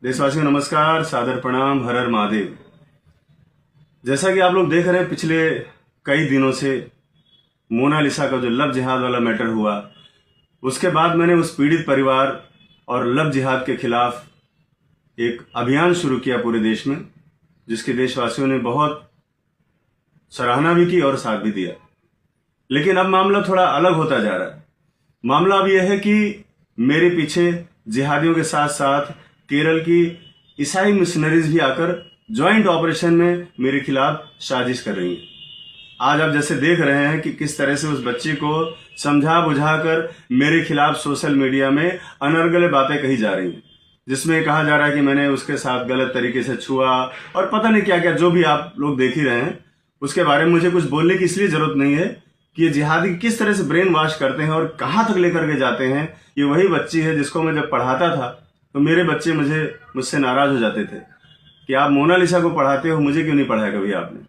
देशवासियों नमस्कार, सादर प्रणाम, हर हर महादेव। जैसा कि आप लोग देख रहे हैं, पिछले कई दिनों से मोनालिसा का जो लव जिहाद वाला मैटर हुआ, उसके बाद मैंने उस पीड़ित परिवार और लव जिहाद के खिलाफ एक अभियान शुरू किया पूरे देश में, जिसके देशवासियों ने बहुत सराहना भी की और साथ भी दिया। लेकिन अब मामला थोड़ा अलग होता जा रहा है। मामला अब यह है कि मेरे पीछे जिहादियों के साथ साथ केरल की ईसाई मिशनरीज भी आकर ज्वाइंट ऑपरेशन में मेरे खिलाफ साजिश कर रही हैं। आज आप जैसे देख रहे हैं कि किस तरह से उस बच्ची को समझा बुझाकर मेरे खिलाफ सोशल मीडिया में अनर्गल बातें कही जा रही हैं, जिसमें कहा जा रहा है कि मैंने उसके साथ गलत तरीके से छुआ और पता नहीं क्या क्या, जो भी आप लोग देख ही रहे हैं। उसके बारे में मुझे कुछ बोलने की इसलिए जरूरत नहीं है कि ये जिहादी किस तरह से ब्रेन वॉश करते हैं और कहाँ तक लेकर के जाते हैं। ये वही बच्ची है जिसको मैं जब पढ़ाता था तो मेरे बच्चे मुझसे नाराज हो जाते थे कि आप मोनालिसा को पढ़ाते हो, मुझे क्यों नहीं पढ़ाया कभी आपने।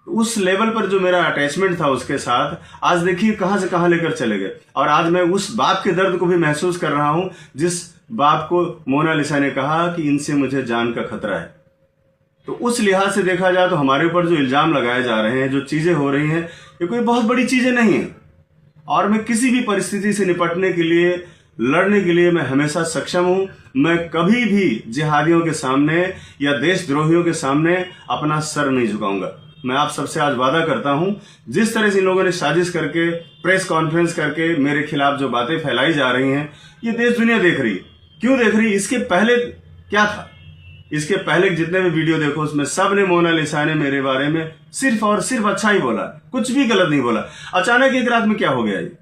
उस लेवल पर जो मेरा अटैचमेंट था उसके साथ, आज देखिए कहाँ से कहाँ लेकर चले गए। और आज मैं उस बाप के दर्द को भी महसूस कर रहा हूँ जिस बाप को मोनालिसा ने कहा कि इनसे मुझे जान का खतरा है। तो उस लिहाज से देखा जाए तो हमारे ऊपर जो इल्जाम लगाए जा रहे हैं, जो चीजें हो रही हैं, ये कोई बहुत बड़ी चीजें नहीं है। और मैं किसी भी परिस्थिति से निपटने के लिए, लड़ने के लिए मैं हमेशा सक्षम हूं। मैं कभी भी जिहादियों के सामने या देशद्रोहियों के सामने अपना सर नहीं झुकाऊंगा। मैं आप सबसे आज वादा करता हूं, जिस तरह से इन लोगों ने साजिश करके, प्रेस कॉन्फ्रेंस करके मेरे खिलाफ जो बातें फैलाई जा रही हैं, ये देश दुनिया देख रही है। क्यों देख रही है? इसके पहले क्या था? इसके पहले जितने भी वीडियो देखो, उसमें सब ने, मोनालिसा ने मेरे बारे में सिर्फ और सिर्फ अच्छा ही बोला, कुछ भी गलत नहीं बोला। अचानक एक रात में क्या हो गया ये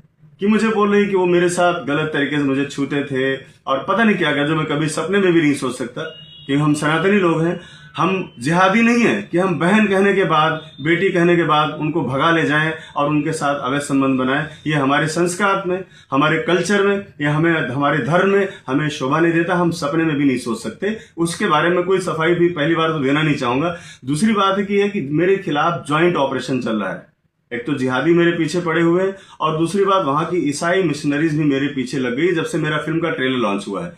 कि मुझे बोल रही कि वो मेरे साथ गलत तरीके से मुझे छूते थे और पता नहीं क्या क्या, जो मैं कभी सपने में भी नहीं सोच सकता। कि हम सनातनी लोग हैं, हम जिहादी नहीं है कि हम बहन कहने के बाद, बेटी कहने के बाद उनको भगा ले जाएं और उनके साथ अवैध संबंध बनाएं। ये हमारे संस्कार में, हमारे कल्चर में, या हमारे धर्म में हमें शोभा नहीं देता। हम सपने में भी नहीं सोच सकते। उसके बारे में कोई सफाई भी पहली बार तो देना नहीं चाहूंगा। दूसरी बात है कि मेरे खिलाफ ज्वाइंट ऑपरेशन चल रहा है। एक तो जिहादी मेरे पीछे पड़े हुए हैं और दूसरी बात वहां की ईसाई मिशनरीज भी मेरे पीछे लग गई जब से मेरा फिल्म का ट्रेलर लॉन्च हुआ है।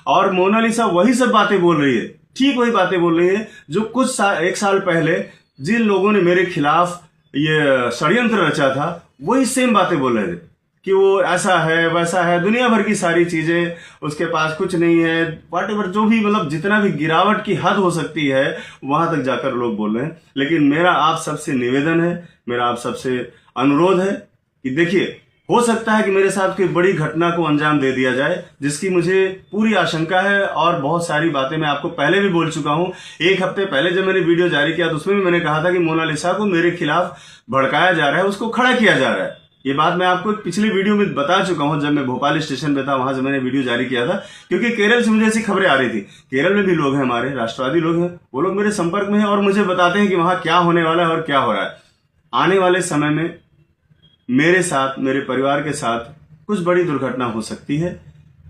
और मोनालिसा वही सब बातें बोल रही है, ठीक वही बातें बोल रही है जो एक साल पहले जिन लोगों ने मेरे खिलाफ ये षड्यंत्र रचा था, वही सेम बातें बोल रहे थे कि वो ऐसा है, वैसा है, दुनिया भर की सारी चीजें, उसके पास कुछ नहीं है, व्हाटएवर, जो भी, मतलब जितना भी गिरावट की हद हो सकती है वहां तक जाकर लोग बोल रहे हैं। लेकिन मेरा आप सबसे निवेदन है, मेरा आप सबसे अनुरोध है कि देखिए, हो सकता है कि मेरे साथ कोई बड़ी घटना को अंजाम दे दिया जाए, जिसकी मुझे पूरी आशंका है। और बहुत सारी बातें मैं आपको पहले भी बोल चुका हूं। एक हफ्ते पहले जब मैंने वीडियो जारी किया तो उसमें भी मैंने कहा था कि मोनालिसा को मेरे खिलाफ भड़काया जा रहा है, उसको खड़ा किया जा रहा है। ये बात मैं आपको पिछली वीडियो में बता चुका हूं, जब मैं भोपाल स्टेशन पे था, वहां से मैंने वीडियो जारी किया था। क्योंकि केरल से मुझे ऐसी खबरें आ रही थी। केरल में भी लोग हैं, हमारे राष्ट्रवादी लोग हैं, वो लोग मेरे संपर्क में हैं और मुझे बताते हैं कि वहां क्या होने वाला है और क्या हो रहा है। आने वाले समय में मेरे साथ, मेरे परिवार के साथ कुछ बड़ी दुर्घटना हो सकती है।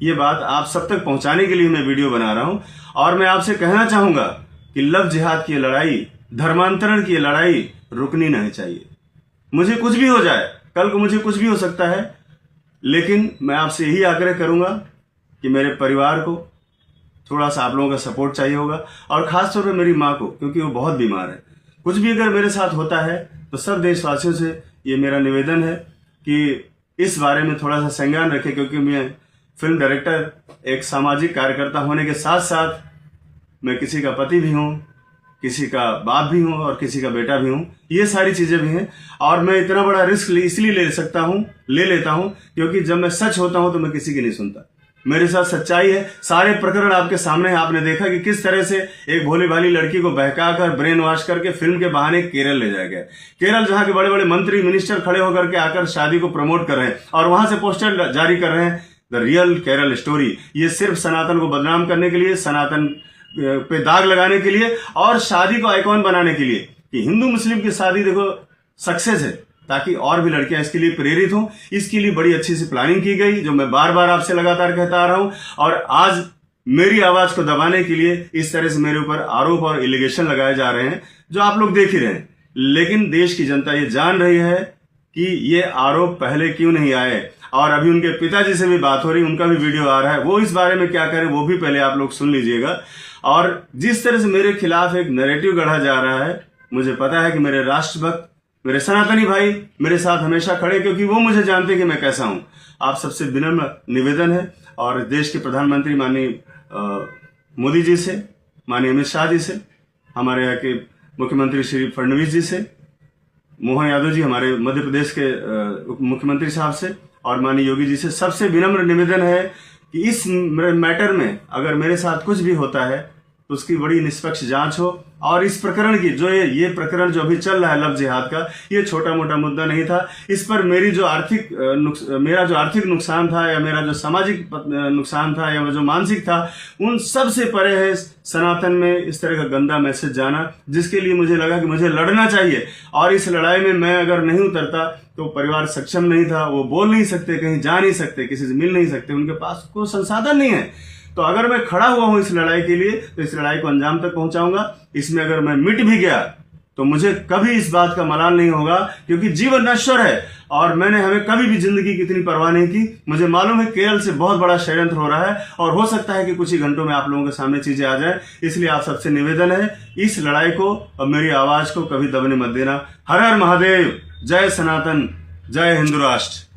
ये बात आप सब तक पहुंचाने के लिए मैं वीडियो बना रहा हूं। और मैं आपसे कहना चाहूंगा कि लव जिहाद की लड़ाई, धर्मांतरण की लड़ाई रुकनी नहीं चाहिए। मुझे कुछ भी हो जाए, कल को मुझे कुछ भी हो सकता है, लेकिन मैं आपसे यही आग्रह करूंगा कि मेरे परिवार को थोड़ा सा आप लोगों का सपोर्ट चाहिए होगा, और खासतौर पर मेरी माँ को, क्योंकि वो बहुत बीमार है। कुछ भी अगर मेरे साथ होता है तो सब देशवासियों से ये मेरा निवेदन है कि इस बारे में थोड़ा सा संज्ञान रखें, क्योंकि मैं फिल्म डायरेक्टर, एक सामाजिक कार्यकर्ता होने के साथ साथ मैं किसी का पति भी हूँ, किसी का बाप भी हूँ और किसी का बेटा भी हूँ। ये सारी चीजें भी हैं। और मैं इतना बड़ा रिस्क इसलिए ले लेता हूँ क्योंकि जब मैं सच होता हूँ तो मैं किसी की नहीं सुनता। मेरे साथ सच्चाई है। सारे प्रकरण आपके सामने है। आपने देखा कि किस तरह से एक भोली भाली लड़की को बहकाकर, ब्रेन वॉश करके फिल्म के बहाने केरल ले जाया गया। केरल जहां के बड़े बड़े मंत्री, मिनिस्टर खड़े होकर के आकर शादी को प्रमोट कर रहे हैं और वहां से पोस्टर जारी कर रहे हैं, द रियल केरल स्टोरी। ये सिर्फ सनातन को बदनाम करने के लिए, सनातन पे दाग लगाने के लिए और शादी को आइकॉन बनाने के लिए कि हिंदू मुस्लिम की शादी देखो सक्सेस है, ताकि और भी लड़कियां इसके लिए प्रेरित हों। इसके लिए बड़ी अच्छी सी प्लानिंग की गई, जो मैं बार बार आपसे लगातार कहता आ रहा हूं। और आज मेरी आवाज को दबाने के लिए इस तरह से मेरे ऊपर आरोप और एलिगेशन लगाए जा रहे हैं, जो आप लोग देख ही रहे हैं। लेकिन देश की जनता ये जान रही है कि ये आरोप पहले क्यों नहीं आए। और अभी उनके पिताजी से भी बात हो रही, उनका भी वीडियो आ रहा है, वो इस बारे में क्या करें वो भी पहले आप लोग सुन लीजिएगा। और जिस तरह से मेरे खिलाफ एक नैरेटिव गढ़ा जा रहा है, मुझे पता है कि मेरे राष्ट्रभक्त, मेरे सनातनी भाई मेरे साथ हमेशा खड़े, क्योंकि वो मुझे जानते कि मैं कैसा हूं। आप सबसे विनम्र निवेदन है, और देश के प्रधानमंत्री माननीय मोदी जी से, माननीय अमित शाह जी से, हमारे यहाँ के मुख्यमंत्री श्री फडणवीस जी से, मोहन यादव जी हमारे मध्य प्रदेश के मुख्यमंत्री साहब से, और माननीय योगी जी से सबसे विनम्र निवेदन है कि इस मैटर में अगर मेरे साथ कुछ भी होता है तो उसकी बड़ी निष्पक्ष जांच हो। और इस प्रकरण की जो ये प्रकरण जो अभी चल रहा है लव जिहाद का, ये छोटा मोटा मुद्दा नहीं था। इस पर मेरा जो आर्थिक नुकसान था, या मेरा जो सामाजिक नुकसान था, या जो मानसिक था, उन सब से परे है सनातन में इस तरह का गंदा मैसेज जाना, जिसके लिए मुझे लगा कि मुझे लड़ना चाहिए। और इस लड़ाई में मैं अगर नहीं उतरता तो परिवार सक्षम नहीं था, वो बोल नहीं सकते, कहीं जा नहीं सकते, किसी से मिल नहीं सकते, उनके पास कोई संसाधन नहीं है। तो अगर मैं खड़ा हुआ हूं इस लड़ाई के लिए, तो इस लड़ाई को अंजाम तक पहुंचाऊंगा। इसमें अगर मैं मिट भी गया तो मुझे कभी इस बात का मलाल नहीं होगा, क्योंकि जीवन नश्वर है और हमें कभी भी जिंदगी की इतनी परवाह नहीं की। मुझे मालूम है केरल से बहुत बड़ा षड्यंत्र हो रहा है, और हो सकता है कि कुछ ही घंटों में आप लोगों के सामने चीजें आ जाए। इसलिए आप सबसे निवेदन है, इस लड़ाई को और मेरी आवाज को कभी दबने मत देना। हर हर महादेव, जय सनातन, जय हिंदू राष्ट्र।